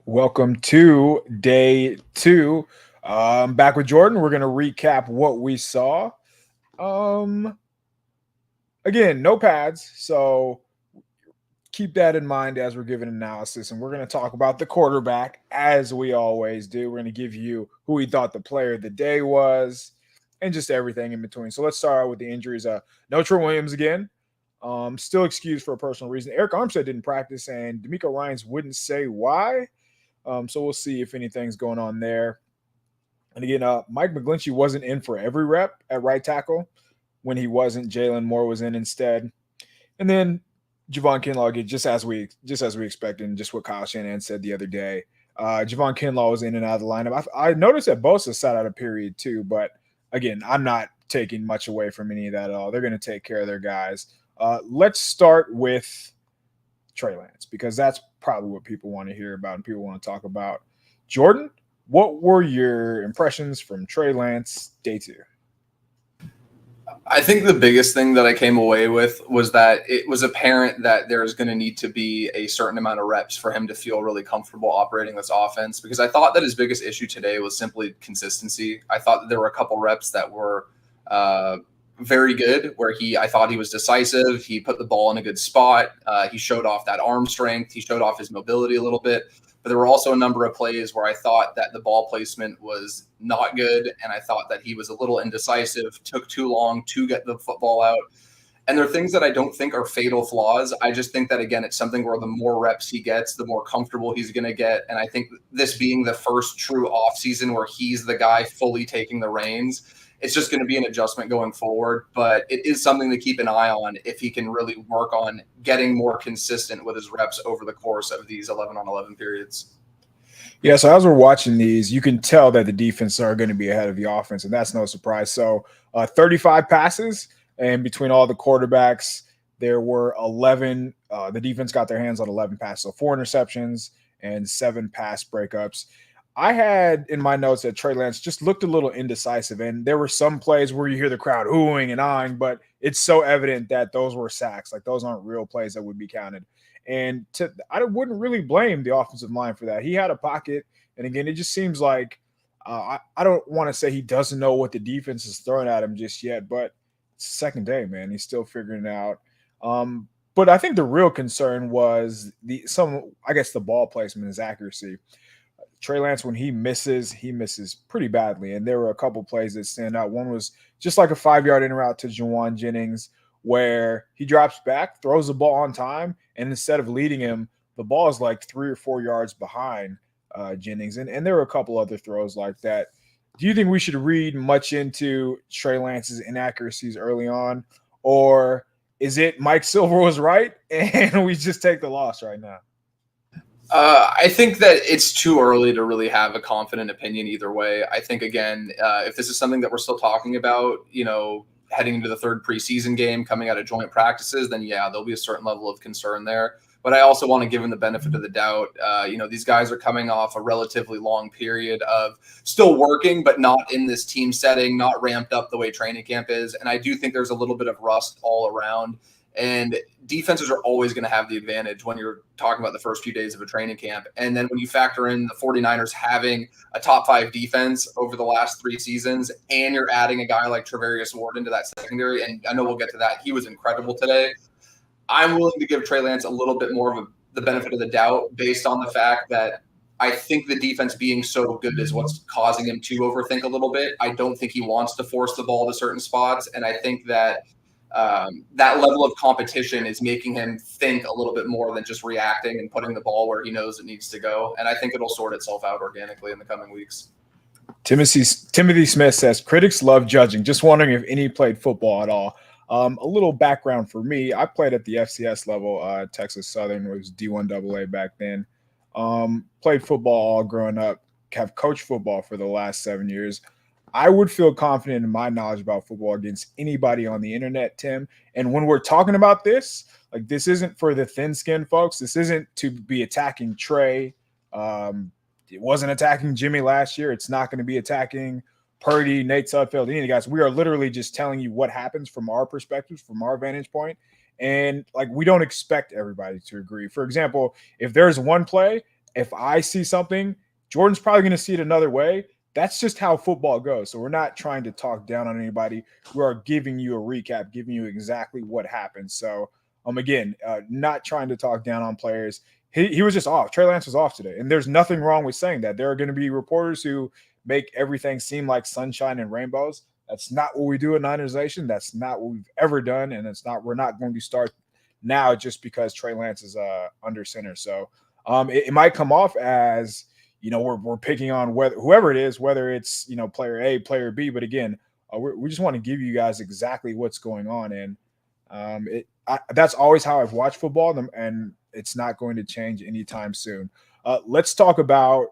Welcome to day two. Back with Jordan. We're going to recap what we saw. Um, Again, no pads. So keep that in mind as we're giving analysis. And we're going to talk about the quarterback as we always do. We're going to give you who we thought the player of the day was and just everything in between. So let's start out with the injuries. No Trey Williams again. Still excused for a personal reason. Eric Armstead didn't practice, and D'Amico Ryans wouldn't say why. So we'll see if anything's going on there. And again, Mike McGlinchey wasn't in for every rep at right tackle. When he wasn't, Jalen Moore was in instead. And then Javon Kinlaw, just as we expected, and just what Kyle Shanahan said the other day. Javon Kinlaw was in and out of the lineup. I noticed that Bosa sat out a period too, but again, I'm not taking much away from any of that at all. They're going to take care of their guys. Let's start with Trey Lance, because that's probably what people want to hear about and people want to talk about. Jordan, what were your impressions from Trey Lance day two? I think the biggest thing that I came away with was that it was apparent that there's going to need to be a certain amount of reps for him to feel really comfortable operating this offense, because I thought that his biggest issue today was simply consistency. I thought that there were a couple reps that were very good, where I thought he was decisive. He put the ball in a good spot. He showed off that arm strength. He showed off his mobility a little bit. But there were also a number of plays where I thought that the ball placement was not good, and I thought that he was a little indecisive, took too long to get the football out. And there are things that I don't think are fatal flaws. I just think that, again, it's something where the more reps he gets, the more comfortable he's going to get. And I think this being the first true offseason where he's the guy fully taking the reins, it's just going to be an adjustment going forward, but it is something to keep an eye on if he can really work on getting more consistent with his reps over the course of these 11-on-11 periods. Yeah, so as we're watching these, you can tell that the defense are going to be ahead of the offense, and that's no surprise. So 35 passes, and between all the quarterbacks, there were 11. The defense got their hands on 11 passes, so 4 interceptions and 7 pass breakups. I had in my notes that Trey Lance just looked a little indecisive, and there were some plays where you hear the crowd oohing and ahhing, but it's so evident that those were sacks. Like, those aren't real plays that would be counted. And I wouldn't really blame the offensive line for that. He had a pocket, and again, it just seems like I don't want to say he doesn't know what the defense is throwing at him just yet, but it's the second day, man. He's still figuring it out. But I think the real concern was the ball placement, his accuracy. Trey Lance, when he misses pretty badly. And there were a couple plays that stand out. One was just like a 5-yard in route to Juwan Jennings, where he drops back, throws the ball on time, and instead of leading him, the ball is like 3 or 4 yards behind Jennings. And there were a couple other throws like that. Do you think we should read much into Trey Lance's inaccuracies early on? Or is it Mike Silver was right and we just take the loss right now? I think that it's too early to really have a confident opinion either way. I think, again, if this is something that we're still talking about, heading into the third preseason game, coming out of joint practices, then yeah, there'll be a certain level of concern there. But I also want to give him the benefit of the doubt. These guys are coming off a relatively long period of still working, but not in this team setting, not ramped up the way training camp is. And I do think there's a little bit of rust all around. And defenses are always going to have the advantage when you're talking about the first few days of a training camp. And then when you factor in the 49ers having a top 5 defense over the last 3 seasons, and you're adding a guy like Tre'Varius Ward into that secondary, and I know we'll get to that. He was incredible today. I'm willing to give Trey Lance a little bit more of the benefit of the doubt based on the fact that I think the defense being so good is what's causing him to overthink a little bit. I don't think he wants to force the ball to certain spots. And I think that that level of competition is making him think a little bit more than just reacting and putting the ball where he knows it needs to go. And I think it'll sort itself out organically in the coming weeks. Timothy Smith says, critics love judging. Just wondering if any played football at all. A little background for me. I played at the FCS level. Texas Southern was D1 AA back then. Played football all growing up. Have coached football for the last 7 years. I would feel confident in my knowledge about football against anybody on the internet, Tim. And when we're talking about this, like, this isn't for the thin-skinned folks. This isn't to be attacking Trey. It wasn't attacking Jimmy last year. It's not going to be attacking Purdy, Nate Sudfeld, any of the guys. We are literally just telling you what happens from our perspectives, from our vantage point. And, like, we don't expect everybody to agree. For example, if there's one play if I see something, Jordan's probably going to see it another way. That's just how football goes. So we're not trying to talk down on anybody. We are giving you a recap, giving you exactly what happened. So again, not trying to talk down on players. He was just off. Trey Lance was off today, and there's nothing wrong with saying that. There are going to be reporters who make everything seem like sunshine and rainbows. That's not what we do at Niners Nation. That's not what we've ever done, and it's not. We're not going to start now just because Trey Lance is under center. So it might come off as we're picking on whoever it is, whether it's player A, player B. But again, we just want to give you guys exactly what's going on, and that's always how I've watched football, and it's not going to change anytime soon. Let's talk about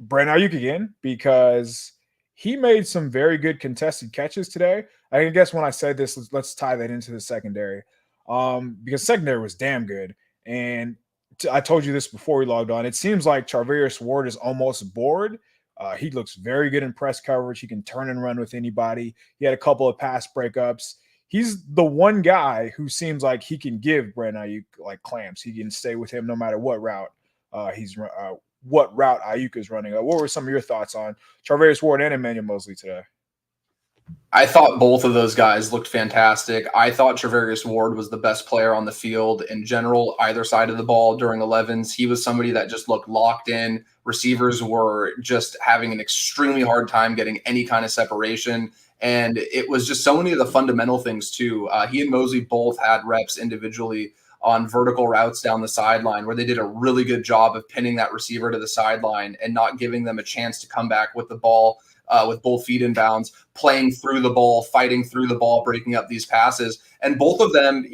Brandon Ayuk again, because he made some very good contested catches today. I guess when I said this, let's tie that into the secondary, because secondary was damn good. And I told you this before we logged on. It seems like Charvarius Ward is almost bored. He looks very good in press coverage. He can turn and run with anybody. He had a couple of pass breakups. He's the one guy who seems like he can give Brandon Ayuk like clamps. He can stay with him no matter what route what route Ayuk is running. What were some of your thoughts on Charvarius Ward and Emmanuel Moseley today? I thought both of those guys looked fantastic. I thought Charvarius Ward was the best player on the field in general, either side of the ball during 11s. He was somebody that just looked locked in. Receivers were just having an extremely hard time getting any kind of separation. And it was just so many of the fundamental things, too. He and Moseley both had reps individually on vertical routes down the sideline where they did a really good job of pinning that receiver to the sideline and not giving them a chance to come back with the ball with both feet in bounds, playing through the ball, fighting through the ball, breaking up these passes. And both of them,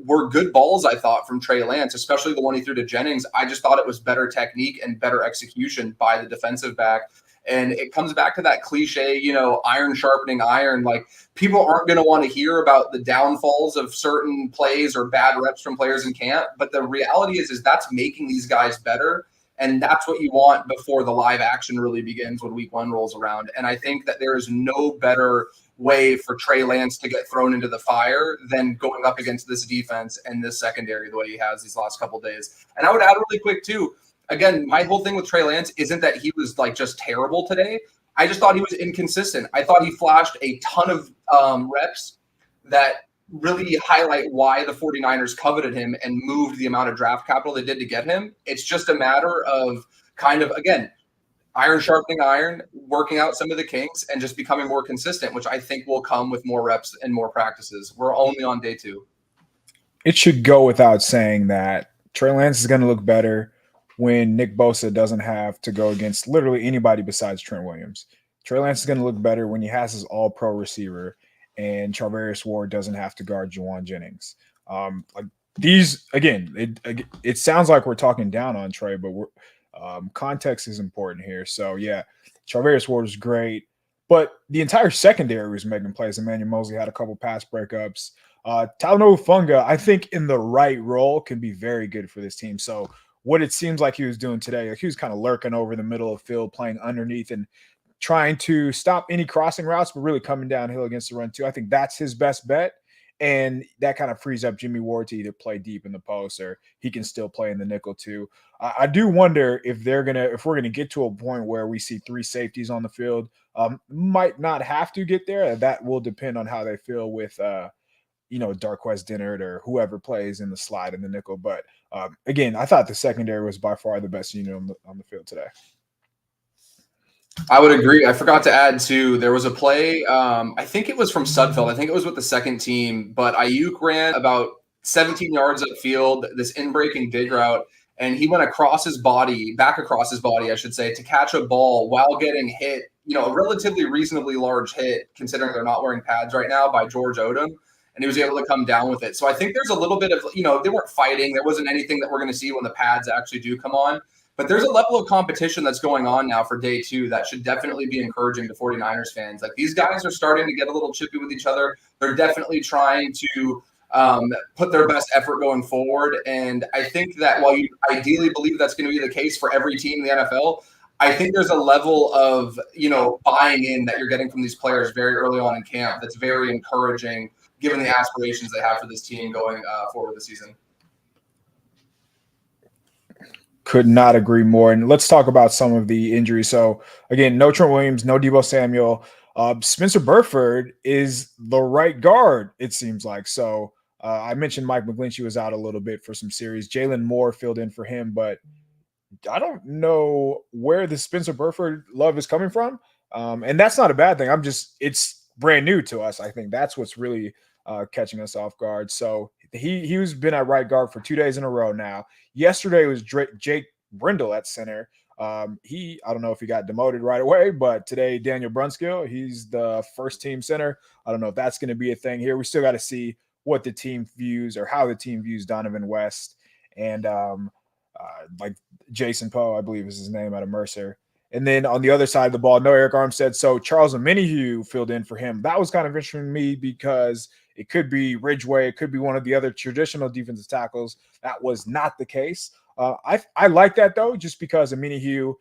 were good balls, I thought, from Trey Lance, especially the one he threw to Jennings. I just thought it was better technique and better execution by the defensive back. And it comes back to that cliche, iron sharpening iron. Like, people aren't going to want to hear about the downfalls of certain plays or bad reps from players in camp. But the reality is that's making these guys better. And that's what you want before the live action really begins when week 1 rolls around. And I think that there is no better way for Trey Lance to get thrown into the fire than going up against this defense and this secondary the way he has these last couple of days. And I would add really quick, too, again, my whole thing with Trey Lance isn't that he was just terrible today. I just thought he was inconsistent. I thought he flashed a ton of reps that really highlight why the 49ers coveted him and moved the amount of draft capital they did to get him. It's just a matter of again, iron sharpening iron, working out some of the kinks, and just becoming more consistent, which I think will come with more reps and more practices. We're only on day 2. It should go without saying that Trey Lance is going to look better when Nick Bosa doesn't have to go against literally anybody besides Trent Williams. Trey Lance is going to look better when he has his all-pro receiver and Charvarius Ward doesn't have to guard Juwan Jennings. These, again, it sounds like we're talking down on Trey, but context is important here. So, yeah, Charvarius Ward is great, but the entire secondary was making plays. Emmanuel Moseley had a couple pass breakups. Talanoa Funga, I think in the right role, can be very good for this team. So what it seems like he was doing today, he was kind of lurking over the middle of the field, playing underneath and trying to stop any crossing routes, but really coming downhill against the run too. I think that's his best bet. And that kind of frees up Jimmy Ward to either play deep in the post or he can still play in the nickel too. I do wonder if we're gonna get to a point where we see 3 safeties on the field. Might not have to get there. That will depend on how they feel with Darqueze Dennard or whoever plays in the slide in the nickel. But again, I thought the secondary was by far the best unit on the field today. I would agree. I forgot to add, too, there was a play, I think it was from Sudfeld. I think it was with the second team, but Ayuk ran about 17 yards upfield, this in-breaking dig route, and he went back across his body, I should say, to catch a ball while getting hit, a relatively reasonably large hit, considering they're not wearing pads right now, by George Odom, and he was able to come down with it. So I think there's a little bit of, they weren't fighting. There wasn't anything that we're going to see when the pads actually do come on. But there's a level of competition that's going on now for day 2 that should definitely be encouraging to 49ers fans. Like, these guys are starting to get a little chippy with each other. They're definitely trying to put their best effort going forward. And I think that while you ideally believe that's going to be the case for every team in the NFL, I think there's a level of, buying in that you're getting from these players very early on in camp that's very encouraging, given the aspirations they have for this team going forward this season. Could not agree more. And let's talk about some of the injuries. So again, no Trent Williams, no Debo Samuel. Spencer Burford is the right guard, it seems like. So I mentioned Mike McGlinchey was out a little bit for some series. Jalen Moore filled in for him, but I don't know where the Spencer Burford love is coming from. And that's not a bad thing. It's brand new to us. I think that's what's really catching us off guard. So he's been at right guard for 2 days in a row now. Yesterday was Jake Brindle at center. I don't know if he got demoted right away, but today Daniel Brunskill, he's the first team center. I don't know if that's going to be a thing here. We still got to see what the team views or how the team views Donovan West and like Jason Poe, I believe is his name, out of Mercer. And then on the other side of the ball, no Eric Armstead. So Charles Omenihu filled in for him. That was kind of interesting to me because it could be Ridgeway. It could be one of the other traditional defensive tackles. That was not the case. I like that, though, just because Omenihu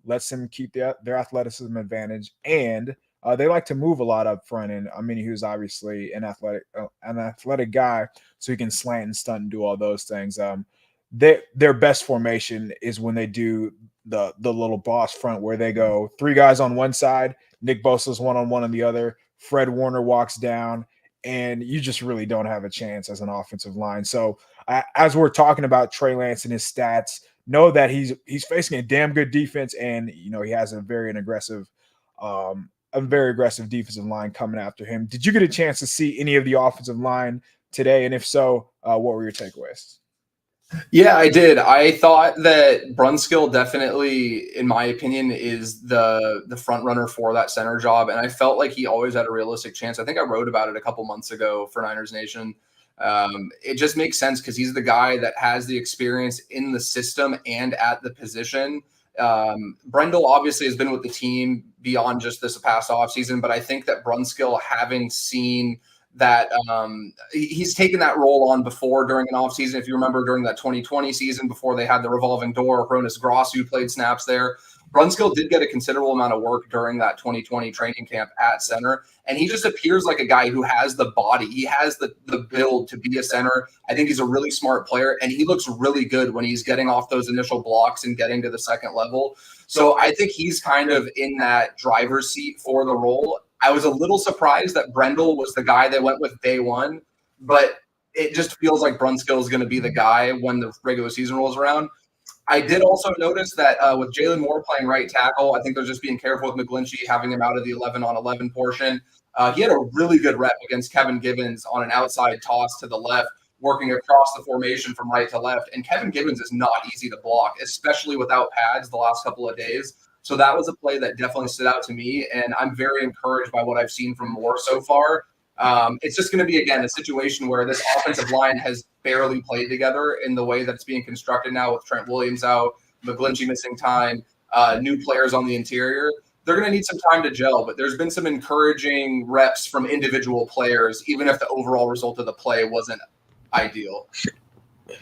lets them keep their athleticism advantage. And they like to move a lot up front. And Omenihu is obviously an athletic guy, so he can slant and stunt and do all those things. Their best formation is when they do the little boss front where they go 3 guys on one side, Nick Bosa's one-on-one on the other, Fred Warner walks down, and you just really don't have a chance as an offensive line. So as we're talking about Trey Lance and his stats, know that he's facing a damn good defense, and he has a very aggressive defensive line coming after him. Did you get a chance to see any of the offensive line today? And if so, what were your takeaways? Yeah, I did. I thought that Brunskill definitely, in my opinion, is the front runner for that center job, and I felt like he always had a realistic chance. I think I wrote about it a couple months ago for Niners Nation. It just makes sense because he's the guy that has the experience in the system and at the position. Brendel obviously has been with the team beyond just this past offseason, but I think that Brunskill, having seen that he's taken that role on before during an offseason. If you remember during that 2020 season before they had the revolving door, Ronus Grossu played snaps there. Brunskill did get a considerable amount of work during that 2020 training camp at center, and he just appears like a guy who has the body. He has the build to be a center. I think he's a really smart player, and he looks really good when he's getting off those initial blocks and getting to the second level. So I think he's kind of in that driver's seat for the role. I was a little surprised that Brendel was the guy they went with day one, but it just feels like Brunskill is going to be the guy when the regular season rolls around. I did also notice that with Jalen Moore playing right tackle, I think they're just being careful with McGlinchey, having him out of the 11-on-11 portion. He had a really good rep against Kevin Givens on an outside toss to the left, working across the formation from right to left. And Kevin Givens is not easy to block, especially without pads the last couple of days. So that was a play that definitely stood out to me, and I'm very encouraged by what I've seen from Moore so far. It's just going to be, again, a situation where this offensive line has barely played together in the way that it's being constructed now with Trent Williams out, McGlinchey missing time, new players on the interior. They're going to need some time to gel, but there's been some encouraging reps from individual players, even if the overall result of the play wasn't ideal.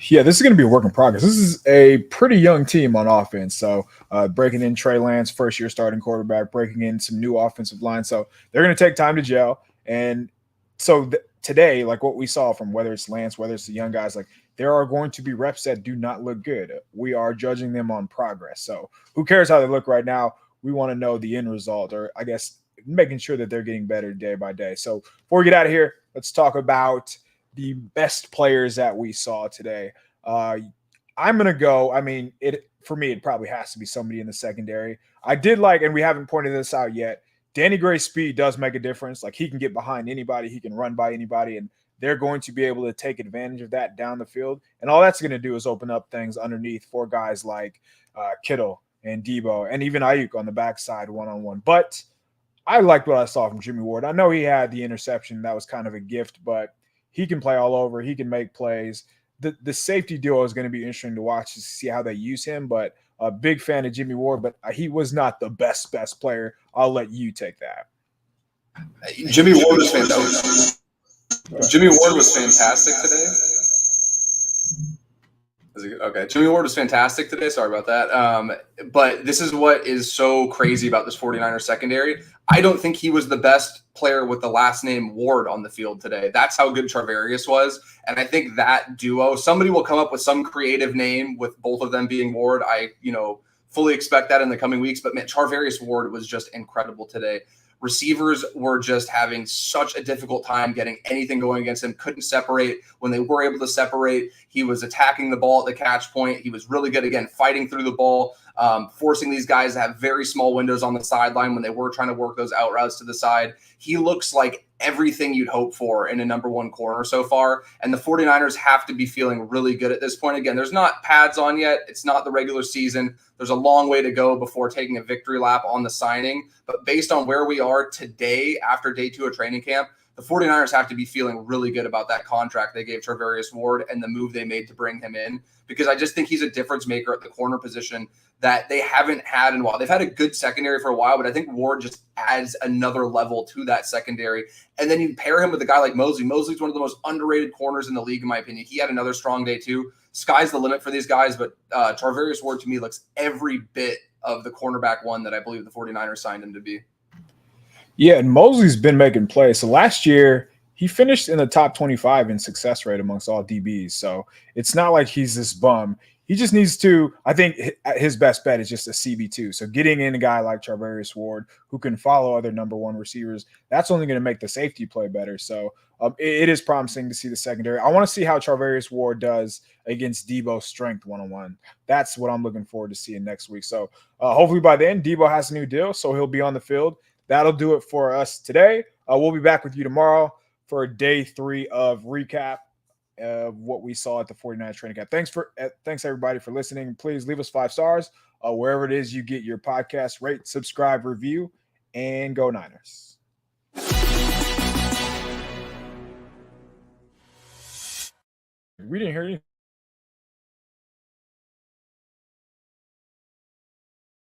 Yeah, this is going to be a work in progress. This is a pretty young team on offense. So breaking in Trey Lance, first-year starting quarterback, breaking in some new offensive line. So they're going to take time to gel. And so today, like what we saw from whether it's Lance, whether it's the young guys, like there are going to be reps that do not look good. We are judging them on progress. So who cares how they look right now? We want to know the end result, or I guess making sure that they're getting better day by day. So before we get out of here, let's talk about the best players that we saw today. I'm going to go. I mean, for me, it probably has to be somebody in the secondary. I did like, and we haven't pointed this out yet, Danny Gray's speed does make a difference. Like he can get behind anybody. He can run by anybody, and they're going to be able to take advantage of that down the field. And all that's going to do is open up things underneath for guys like Kittle and Debo and even Ayuk on the backside one-on-one. But I liked what I saw from Jimmy Ward. I know he had the interception. That was kind of a gift, but he can play all over. He can make plays. The safety duo is going to be interesting to watch to see how they use him, but a big fan of Jimmy Ward, but he was not the best player. I'll let you take that. Jimmy Ward was fantastic. Jimmy Ward was fantastic today. Okay, Jimmy Ward was fantastic today. Sorry about that. But this is what is so crazy about this 49ers secondary. I don't think he was the best player with the last name Ward on the field today. That's how good Charvarius was. And I think that duo, somebody will come up with some creative name with both of them being Ward. I fully expect that in the coming weeks. But man, Charvarius Ward was just incredible today. Receivers were just having such a difficult time getting anything going against him, couldn't separate. When they were able to separate, he was attacking the ball at the catch point. He was really good, again, fighting through the ball, forcing these guys to have very small windows on the sideline when they were trying to work those out routes to the side. He looks like everything you'd hope for in a number one corner so far. And the 49ers have to be feeling really good at this point. Again, there's not pads on yet. It's not the regular season. There's a long way to go before taking a victory lap on the signing. But based on where we are today after day 2 of training camp, the 49ers have to be feeling really good about that contract they gave Charvarius Ward and the move they made to bring him in, because I just think he's a difference maker at the corner position that they haven't had in a while. They've had a good secondary for a while, but I think Ward just adds another level to that secondary. And then you pair him with a guy like Mosley. Mosley's one of the most underrated corners in the league, in my opinion. He had another strong day too. Sky's the limit for these guys, but Charvarius Ward to me looks every bit of the cornerback one that I believe the 49ers signed him to be. Yeah, and Mosley's been making plays. So last year, he finished in the top 25 in success rate amongst all DBs. So it's not like he's this bum. He just needs to, I think his best bet is just a CB2. So getting in a guy like Charvarius Ward who can follow other number one receivers, that's only going to make the safety play better. So it is promising to see the secondary. I want to see how Charvarius Ward does against Debo's strength one-on-one. That's what I'm looking forward to seeing next week. So hopefully by then, Debo has a new deal, so he'll be on the field. That'll do it for us today. We'll be back with you tomorrow for day 3 of recap of what we saw at the 49ers training camp. Thanks everybody for listening. Please leave us 5 stars wherever it is you get your podcast. Rate, subscribe, review, and go Niners. We didn't hear anything.